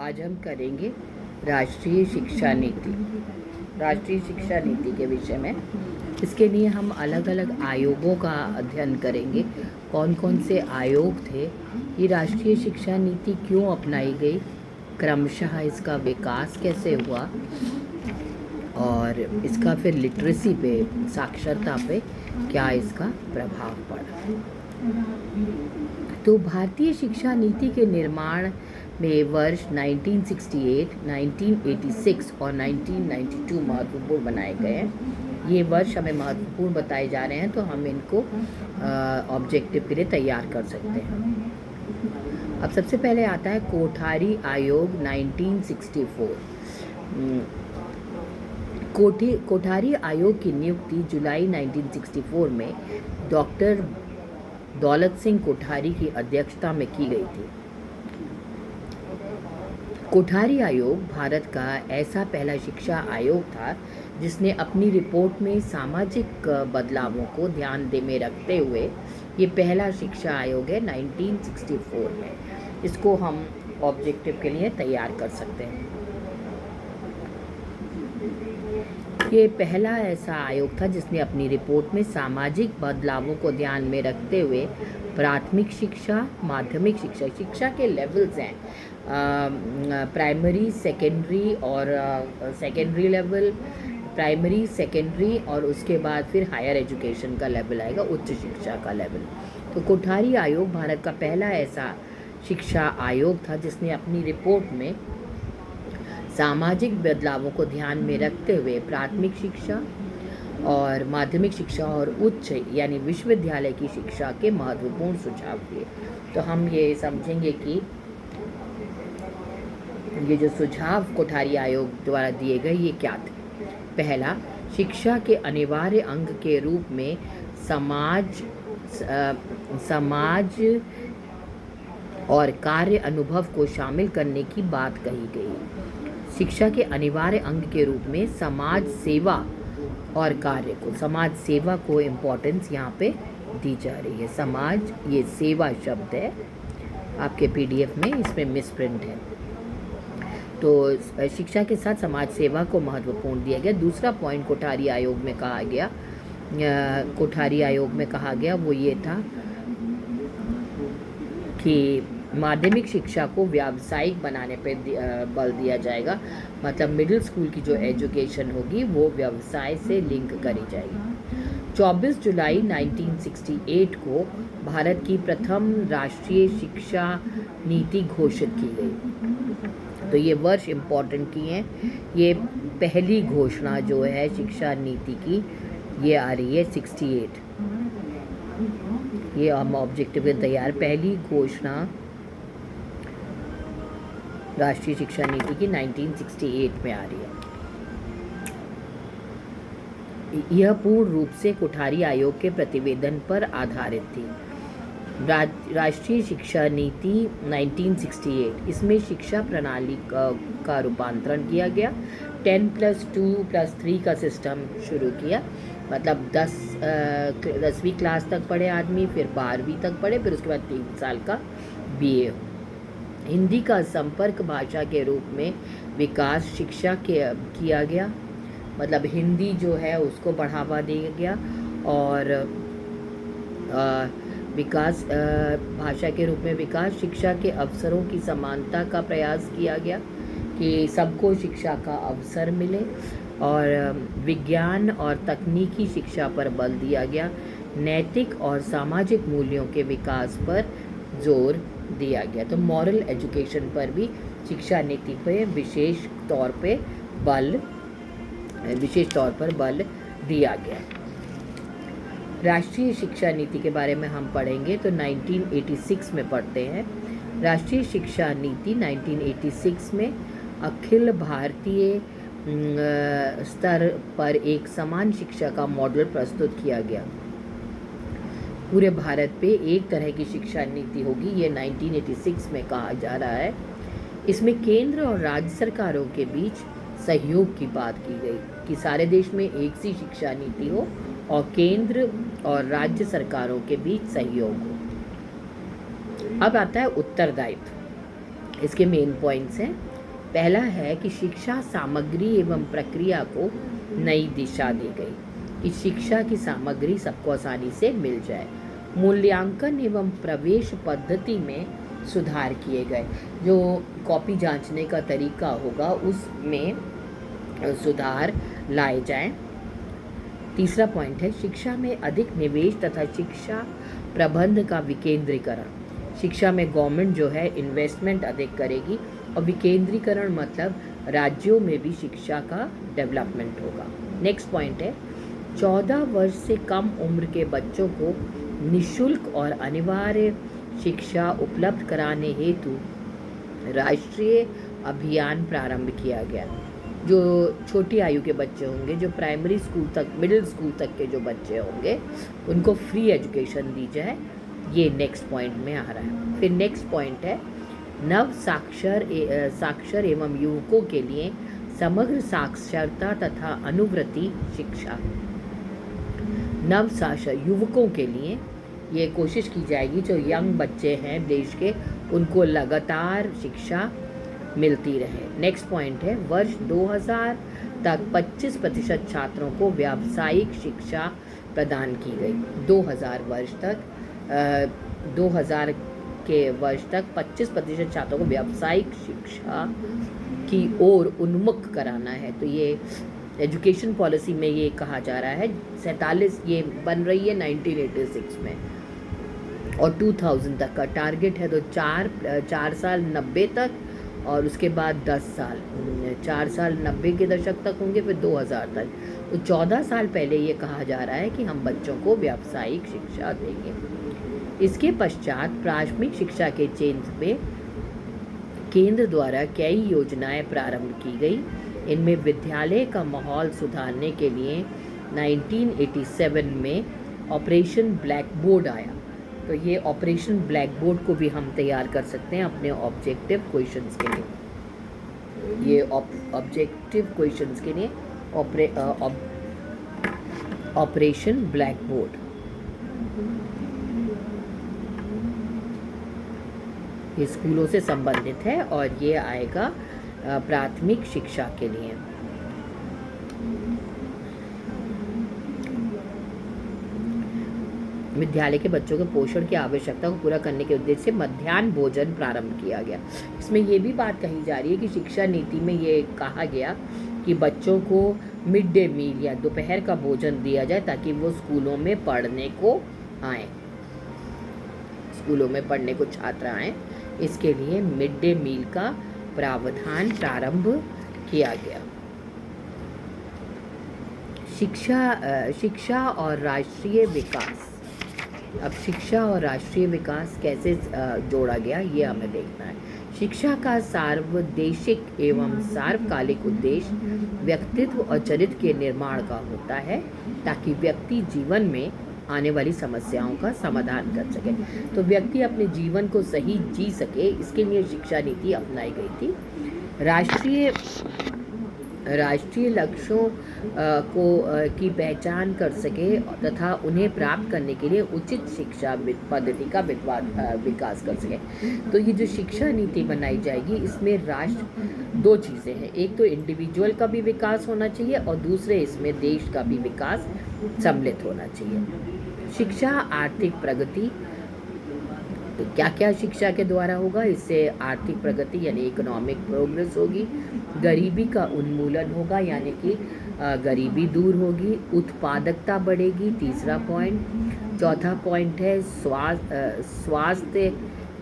आज हम करेंगे राष्ट्रीय शिक्षा नीति। राष्ट्रीय शिक्षा नीति के विषय में इसके लिए हम अलग अलग आयोगों का अध्ययन करेंगे। कौन कौन से आयोग थे, ये राष्ट्रीय शिक्षा नीति क्यों अपनाई गई, क्रमशः इसका विकास कैसे हुआ और इसका फिर लिटरेसी पे, साक्षरता पे क्या इसका प्रभाव पड़ा। तो भारतीय शिक्षा नीति के निर्माण में वर्ष 1968, 1986 और 1992 महत्वपूर्ण बनाए गए हैं। ये वर्ष हमें महत्वपूर्ण बताए जा रहे हैं, तो हम इनको ऑब्जेक्टिव के लिए तैयार कर सकते हैं। अब सबसे पहले आता है कोठारी आयोग 1964। कोठारी आयोग की नियुक्ति जुलाई 1964 में डॉक्टर दौलत सिंह कोठारी की अध्यक्षता में की गई थी। कोठारी आयोग भारत का ऐसा पहला शिक्षा आयोग था जिसने अपनी रिपोर्ट में सामाजिक बदलावों को ध्यान में रखते हुए, ये पहला शिक्षा आयोग है 1964 में, इसको हम ऑब्जेक्टिव के लिए तैयार कर सकते हैं। ये पहला ऐसा आयोग था जिसने अपनी रिपोर्ट में सामाजिक बदलावों को ध्यान में रखते हुए प्राथमिक शिक्षा, माध्यमिक शिक्षा, शिक्षा के लेवल्स हैं, प्राइमरी, सेकेंडरी और सेकेंडरी लेवल, प्राइमरी, सेकेंडरी और उसके बाद फिर हायर एजुकेशन का लेवल आएगा, उच्च शिक्षा का लेवल। तो कोठारी आयोग भारत का पहला ऐसा शिक्षा आयोग था जिसने अपनी रिपोर्ट में सामाजिक बदलावों को ध्यान में रखते हुए प्राथमिक शिक्षा और माध्यमिक शिक्षा और उच्च यानी विश्वविद्यालय की शिक्षा के महत्वपूर्ण सुझाव दिए। तो हम ये समझेंगे कि ये जो सुझाव कोठारी आयोग द्वारा दिए गए ये क्या थे। पहला, शिक्षा के अनिवार्य अंग के रूप में समाज और कार्य अनुभव को शामिल करने की बात कही गई। शिक्षा के अनिवार्य अंग के रूप में समाज सेवा और कार्य को, समाज सेवा को इम्पोर्टेंस यहाँ पे दी जा रही है। समाज, ये सेवा शब्द है आपके पीडीएफ में, इसमें मिसप्रिंट है। तो शिक्षा के साथ समाज सेवा को महत्वपूर्ण दिया गया। दूसरा पॉइंट कोठारी आयोग में कहा गया वो ये था कि माध्यमिक शिक्षा को व्यावसायिक बनाने पे बल दिया जाएगा। मतलब मिडिल स्कूल की जो एजुकेशन होगी वो व्यवसाय से लिंक करी जाएगी। 24 जुलाई 1968 को भारत की प्रथम राष्ट्रीय शिक्षा नीति घोषित की गई। तो ये वर्ष इम्पोर्टेंट की हैं। ये पहली घोषणा जो है शिक्षा नीति की, ये आ रही है 68। ये हम ऑब्जेक्टिव में तैयार, पहली घोषणा राष्ट्रीय शिक्षा नीति की 1968 में आ रही है। यह पूर्ण रूप से कोठारी आयोग के प्रतिवेदन पर आधारित थी। राष्ट्रीय शिक्षा नीति 1968, इसमें शिक्षा प्रणाली का रूपांतरण किया गया। 10+2+3 का सिस्टम शुरू किया। मतलब 10वीं क्लास तक पढ़े आदमी, फिर 12वीं तक पढ़े, फिर उसके बाद 3 साल का BA। हिंदी का संपर्क भाषा के रूप में विकास शिक्षा किया गया। मतलब हिंदी जो है उसको बढ़ावा दिया गया और विकास, भाषा के रूप में विकास, शिक्षा के अवसरों की समानता का प्रयास किया गया कि सबको शिक्षा का अवसर मिले और विज्ञान और तकनीकी शिक्षा पर बल दिया गया। नैतिक और सामाजिक मूल्यों के विकास पर जोर दिया गया। तो मॉरल एजुकेशन पर भी शिक्षा नीति पे विशेष तौर पर बल दिया गया। राष्ट्रीय शिक्षा नीति के बारे में हम पढ़ेंगे तो 1986 में पढ़ते हैं। राष्ट्रीय शिक्षा नीति 1986 में अखिल भारतीय स्तर पर एक समान शिक्षा का मॉडल प्रस्तुत किया गया। पूरे भारत पे एक तरह की शिक्षा नीति होगी, ये 1986 में कहा जा रहा है। इसमें केंद्र और राज्य सरकारों के बीच सहयोग की बात की गई कि सारे देश में एक सी शिक्षा नीति हो और केंद्र और राज्य सरकारों के बीच सहयोग हो। अब आता है उत्तरदायित्व। इसके मेन पॉइंट्स हैं पहला है कि शिक्षा सामग्री एवं प्रक्रिया को नई दिशा दी गई, कि शिक्षा की सामग्री सबको आसानी से मिल जाए। मूल्यांकन एवं प्रवेश पद्धति में सुधार किए गए, जो कॉपी जांचने का तरीका होगा उसमें सुधार लाए जाएं। तीसरा पॉइंट है शिक्षा में अधिक निवेश तथा शिक्षा प्रबंध का विकेंद्रीकरण। शिक्षा में गवर्नमेंट जो है इन्वेस्टमेंट अधिक करेगी, और विकेंद्रीकरण मतलब राज्यों में भी शिक्षा का डेवलपमेंट होगा। नेक्स्ट पॉइंट है 14 वर्ष से कम उम्र के बच्चों को निःशुल्क और अनिवार्य शिक्षा उपलब्ध कराने हेतु राष्ट्रीय अभियान प्रारंभ किया गया। जो छोटी आयु के बच्चे होंगे, जो प्राइमरी स्कूल तक, मिडिल स्कूल तक के जो बच्चे होंगे, उनको फ्री एजुकेशन दी जाए, ये नेक्स्ट पॉइंट में आ रहा है। फिर नेक्स्ट पॉइंट है नव साक्षर एवं युवकों के लिए समग्र साक्षरता तथा अनुवृत्ति शिक्षा। नव साक्षर युवकों के लिए ये कोशिश की जाएगी, जो यंग बच्चे हैं देश के, उनको लगातार शिक्षा मिलती रहे। नेक्स्ट पॉइंट है वर्ष 2000 तक 25% छात्रों को व्यावसायिक शिक्षा प्रदान की गई। 2000 वर्ष तक 2000 के वर्ष तक 25% छात्रों को व्यावसायिक शिक्षा की ओर उन्मुख कराना है। तो ये एजुकेशन पॉलिसी में ये कहा जा रहा है। 47 ये बन रही है 1986 में, और 2000 तक का टारगेट है। तो 4 साल 90 तक, और उसके बाद 10 साल, 4 साल 90 के दशक तक होंगे, फिर 2000 तक। तो 14 साल पहले ये कहा जा रहा है कि हम बच्चों को व्यावसायिक शिक्षा देंगे। इसके पश्चात प्राथमिक शिक्षा के क्षेत्र में केंद्र द्वारा कई योजनाएं प्रारंभ की गई। इनमें विद्यालय का माहौल सुधारने के लिए 1987 में ऑपरेशन ब्लैक बोर्ड आया। तो ये ऑपरेशन ब्लैक बोर्ड को भी हम तैयार कर सकते हैं अपने ऑब्जेक्टिव क्वेश्चंस के लिए। ये ऑब्जेक्टिव क्वेश्चंस के लिए ऑपरेशन ब्लैक बोर्ड, ये स्कूलों से संबंधित है, और ये आएगा प्राथमिक शिक्षा के लिए। विद्यालय के बच्चों के पोषण की आवश्यकता को पूरा करने के उद्देश्य से मध्याह्न भोजन प्रारंभ किया गया। इसमें ये भी बात कही जा रही है कि शिक्षा नीति में ये कहा गया कि बच्चों को मिड डे मील या दोपहर का भोजन दिया जाए, ताकि वो स्कूलों में पढ़ने को आएँ, स्कूलों में पढ़ने को छात्र आएँ। इसके लिए मिड डे मील का प्रावधान प्रारंभ किया गया। शिक्षा और राष्ट्रीय विकास। अब शिक्षा और राष्ट्रीय विकास कैसे जोड़ा गया, ये हमें देखना है। शिक्षा का सार्वदेशिक एवं सार्वकालिक उद्देश्य व्यक्तित्व और चरित्र के निर्माण का होता है, ताकि व्यक्ति जीवन में आने वाली समस्याओं का समाधान कर सके। तो व्यक्ति अपने जीवन को सही जी सके, इसके लिए शिक्षा नीति अपनाई गई थी। राष्ट्रीय लक्ष्यों की पहचान कर सके तथा उन्हें प्राप्त करने के लिए उचित शिक्षा पद्धति का विकास कर सके। तो ये जो शिक्षा नीति बनाई जाएगी, इसमें राष्ट्र 2 चीज़ें हैं। एक तो इंडिविजुअल का भी विकास होना चाहिए, और दूसरे इसमें देश का भी विकास सम्मिलित होना चाहिए। शिक्षा आर्थिक प्रगति, तो क्या क्या शिक्षा के द्वारा होगा, इससे आर्थिक प्रगति यानी इकोनॉमिक प्रोग्रेस होगी, गरीबी का उन्मूलन होगा यानी कि गरीबी दूर होगी, उत्पादकता बढ़ेगी, तीसरा पॉइंट। चौथा पॉइंट है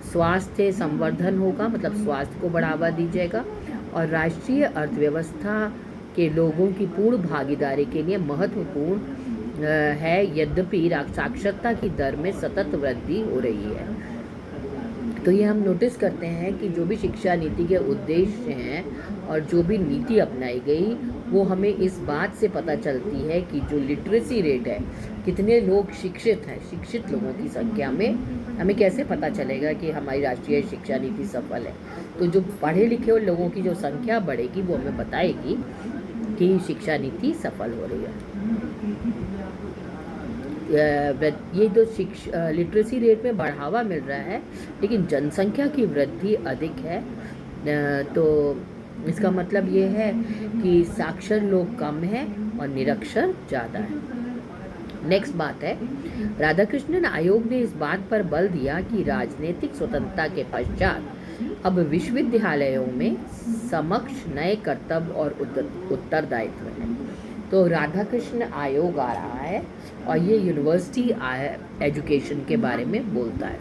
स्वास्थ्य संवर्धन होगा, मतलब स्वास्थ्य को बढ़ावा दी जाएगा, और राष्ट्रीय अर्थव्यवस्था के लोगों की पूर्ण भागीदारी के लिए महत्वपूर्ण है। यद्यपि साक्षरता की दर में सतत वृद्धि हो रही है। तो ये हम नोटिस करते हैं कि जो भी शिक्षा नीति के उद्देश्य हैं और जो भी नीति अपनाई गई, वो हमें इस बात से पता चलती है कि जो लिटरेसी रेट है, कितने लोग शिक्षित हैं, शिक्षित लोगों की संख्या में हमें कैसे पता चलेगा कि हमारी राष्ट्रीय शिक्षा नीति सफल है। तो जो पढ़े लिखे हुए लोगों की जो संख्या बढ़ेगी, वो हमें बताएगी कि शिक्षा नीति सफल हो रही है। ये जो लिटरेसी रेट में बढ़ावा मिल रहा है, लेकिन जनसंख्या की वृद्धि अधिक है। तो इसका मतलब ये है कि साक्षर लोग कम हैं और निरक्षर ज़्यादा है। नेक्स्ट बात है, राधाकृष्णन आयोग ने इस बात पर बल दिया कि राजनीतिक स्वतंत्रता के पश्चात अब विश्वविद्यालयों में समक्ष नए कर्तव्य और उत्तरदायित्व हैं। तो राधाकृष्ण आयोग आ रहा है और ये यूनिवर्सिटी एजुकेशन के बारे में बोलता है।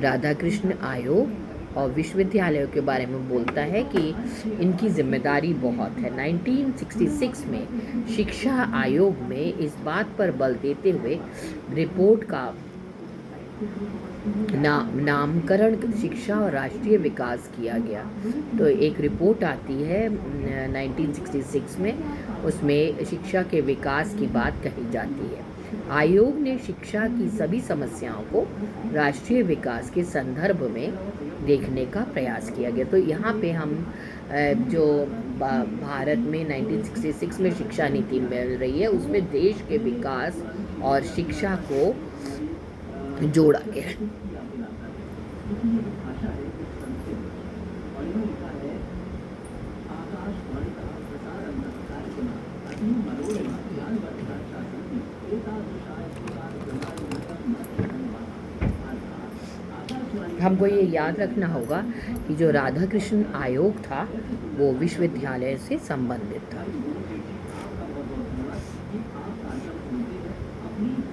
राधाकृष्ण आयोग और विश्वविद्यालयों के बारे में बोलता है कि इनकी जिम्मेदारी बहुत है। 1966 में शिक्षा आयोग में इस बात पर बल देते हुए रिपोर्ट का नामकरण शिक्षा और राष्ट्रीय विकास किया गया। तो एक रिपोर्ट आती है 1966 में, उसमें शिक्षा के विकास की बात कही जाती है। आयोग ने शिक्षा की सभी समस्याओं को राष्ट्रीय विकास के संदर्भ में देखने का प्रयास किया गया। तो यहाँ पे हम जो भारत में 1966 में शिक्षा नीति मिल रही है उसमें देश के विकास और शिक्षा को जोड़ा गया है। हमको ये याद रखना होगा कि जो राधाकृष्ण आयोग था वो विश्वविद्यालय से संबंधित था,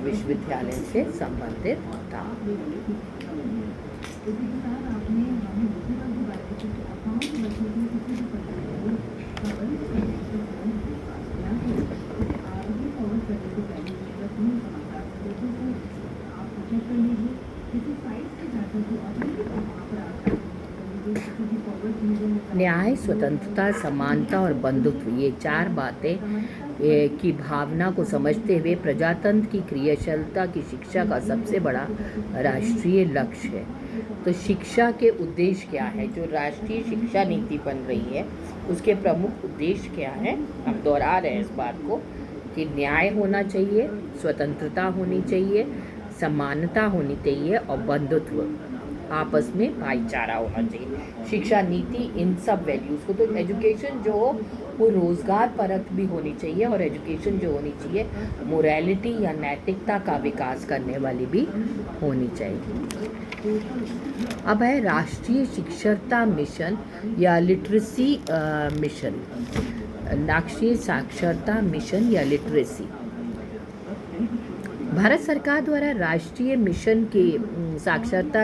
विश्वविद्यालय से संबंधित था। न्याय, स्वतंत्रता, समानता और बंधुत्व, ये चार बातें की भावना को समझते हुए प्रजातंत्र की क्रियाशीलता की शिक्षा का सबसे बड़ा राष्ट्रीय लक्ष्य है। तो शिक्षा के उद्देश्य क्या है? जो राष्ट्रीय शिक्षा नीति बन रही है उसके प्रमुख उद्देश्य क्या है? हम दोहरा रहे हैं इस बात को कि न्याय होना चाहिए, स्वतंत्रता होनी चाहिए, समानता होनी चाहिए और बंधुत्व, आपस में भाईचारा होना चाहिए। शिक्षा नीति इन सब वैल्यूज़ को, तो एजुकेशन जो हो वो रोज़गार परक भी होनी चाहिए और एजुकेशन जो होनी चाहिए मोरालिटी या नैतिकता का विकास करने वाली भी होनी चाहिए। अब है राष्ट्रीय साक्षरता मिशन या लिटरेसी मिशन, राष्ट्रीय साक्षरता मिशन या लिटरेसी। भारत सरकार द्वारा राष्ट्रीय मिशन के साक्षरता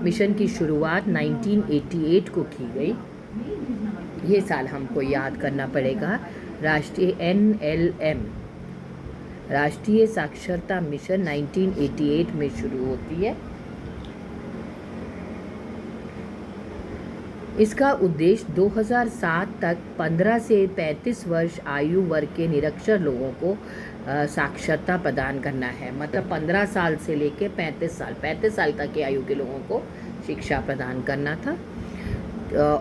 मिशन की शुरुआत 1988 को की गई। ये साल हमको याद करना पड़ेगा। राष्ट्रीय NLM राष्ट्रीय साक्षरता मिशन 1988 में शुरू होती है। इसका उद्देश्य 2007 तक 15 से 35 वर्ष आयु वर्ग के निरक्षर लोगों को साक्षरता प्रदान करना है। मतलब 15 साल से लेकर 35 साल तक के आयु के लोगों को शिक्षा प्रदान करना था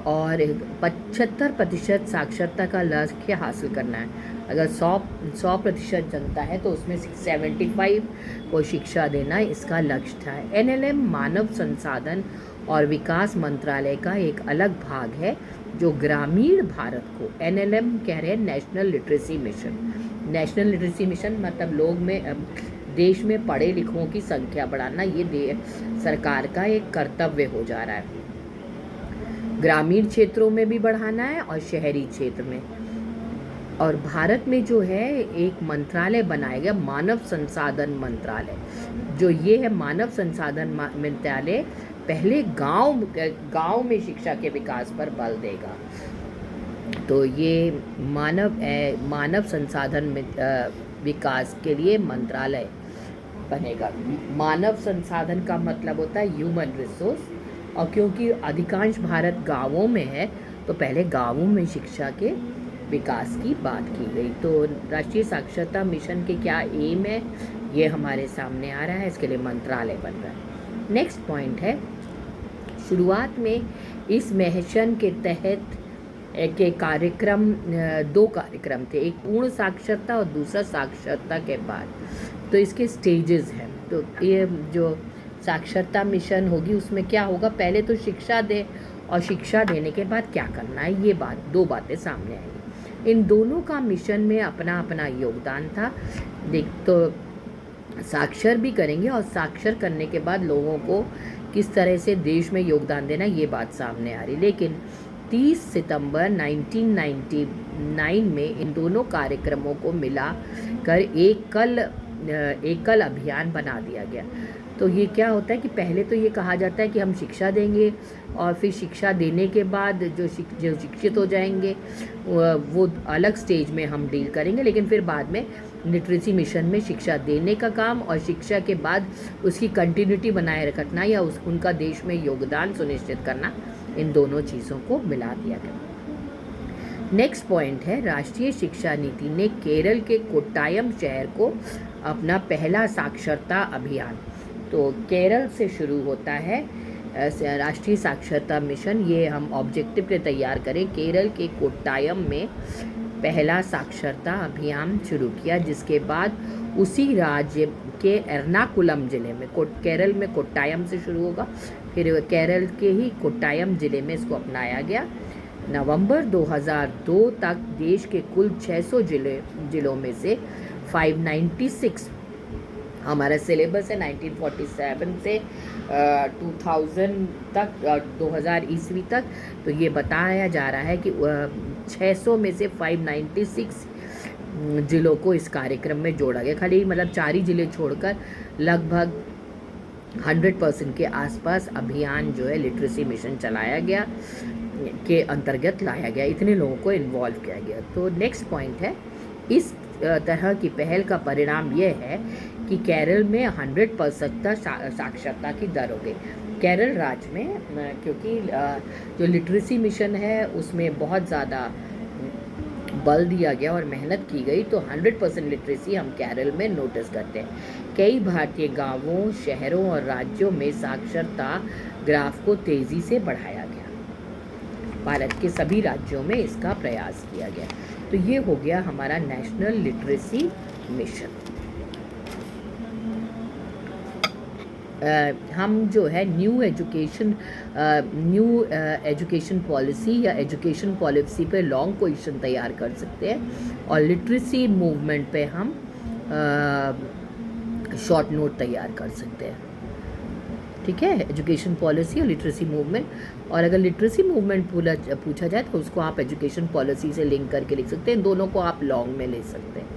और 75% साक्षरता का लक्ष्य हासिल करना है। अगर 100% जनता है तो उसमें 75 को शिक्षा देना इसका लक्ष्य था। NLM मानव संसाधन और विकास मंत्रालय का एक अलग भाग है जो ग्रामीण भारत को, NLM कह रहे हैं national literacy mission. National literacy mission मतलब लोग में देश में पढ़े लिखों की संख्या बढ़ाना, ये सरकार का एक कर्तव्य हो जा रहा है। ग्रामीण क्षेत्रों में भी बढ़ाना है और शहरी क्षेत्र में। और भारत में जो है एक मंत्रालय बनाया गया, मानव संसाधन मंत्रालय। जो ये है मानव संसाधन मंत्रालय पहले गांव में शिक्षा के विकास पर बल देगा। तो ये मानव संसाधन विकास के लिए मंत्रालय बनेगा। मानव संसाधन का मतलब होता है ह्यूमन रिसोर्स, और क्योंकि अधिकांश भारत गांवों में है तो पहले गांवों में शिक्षा के विकास की बात की गई। तो राष्ट्रीय साक्षरता मिशन के क्या एम है ये हमारे सामने आ रहा है, इसके लिए मंत्रालय बन रहा है। नेक्स्ट पॉइंट है, शुरुआत में इस मिशन के तहत के कार्यक्रम, 2 कार्यक्रम थे, एक पूर्ण साक्षरता और दूसरा साक्षरता के बाद। तो इसके स्टेजेस हैं। तो ये जो साक्षरता मिशन होगी उसमें क्या होगा, पहले तो शिक्षा दे और शिक्षा देने के बाद क्या करना है, ये बात, दो बातें सामने आएंगी। इन दोनों का मिशन में अपना अपना योगदान था। देख तो साक्षर भी करेंगे और साक्षर करने के बाद लोगों को किस तरह से देश में योगदान देना, ये बात सामने आ रही। लेकिन 30 सितंबर 1999 में इन दोनों कार्यक्रमों को मिला कर एकल अभियान बना दिया गया। तो ये क्या होता है कि पहले तो ये कहा जाता है कि हम शिक्षा देंगे और फिर शिक्षा देने के बाद जो शिक्षित हो जाएंगे वो अलग स्टेज में हम डील करेंगे, लेकिन फिर बाद में लिटरेसी मिशन में शिक्षा देने का काम और शिक्षा के बाद उसकी कंटिन्यूटी बनाए रखना या उनका देश में योगदान सुनिश्चित करना, इन दोनों चीज़ों को मिला दिया गया। नेक्स्ट पॉइंट है, राष्ट्रीय शिक्षा नीति ने केरल के कोट्टायम शहर को अपना पहला साक्षरता अभियान, तो केरल से शुरू होता है राष्ट्रीय साक्षरता मिशन। ये हम ऑब्जेक्टिव के तैयार करें, केरल के कोट्टायम में पहला साक्षरता अभियान शुरू किया, जिसके बाद उसी राज्य के एर्नाकुलम जिले में, केरल में कोट्टायम से शुरू होगा, फिर केरल के ही कोट्टायम जिले में इसको अपनाया गया। नवंबर 2002 तक देश के कुल 600 जिलों में से 596, हमारा सिलेबस है 1947 से 2000 तक, 2000 ईस्वी तक, तो ये बताया जा रहा है कि 600 में से 596 जिलों को इस कार्यक्रम में जोड़ा गया। खाली मतलब 4 ही जिले छोड़कर लगभग 100% के आसपास अभियान जो है लिटरेसी मिशन चलाया गया के अंतर्गत लाया गया, इतने लोगों को इन्वॉल्व किया गया। तो नेक्स्ट पॉइंट है, इस तरह की पहल का परिणाम यह है कि केरल में 100% साक्षरता की दर हो गई। केरल राज्य में क्योंकि जो लिटरेसी मिशन है उसमें बहुत ज़्यादा बल दिया गया और मेहनत की गई, तो 100% लिटरेसी हम केरल में नोटिस करते हैं। कई भारतीय गांवों, शहरों और राज्यों में साक्षरता ग्राफ को तेज़ी से बढ़ाया गया। भारत के सभी राज्यों में इसका प्रयास किया गया। तो ये हो गया हमारा नेशनल लिटरेसी मिशन। हम जो है न्यू एजुकेशन पॉलिसी या एजुकेशन पॉलिसी पे लॉन्ग क्वेश्चन तैयार कर सकते हैं और लिटरेसी मूवमेंट पे हम शॉर्ट नोट तैयार कर सकते हैं। ठीक है, एजुकेशन पॉलिसी और लिटरेसी मूवमेंट, और अगर लिटरेसी मूवमेंट पूछा जाए तो उसको आप एजुकेशन पॉलिसी से लिंक करके लिख सकते हैं, दोनों को आप लॉन्ग में ले सकते हैं।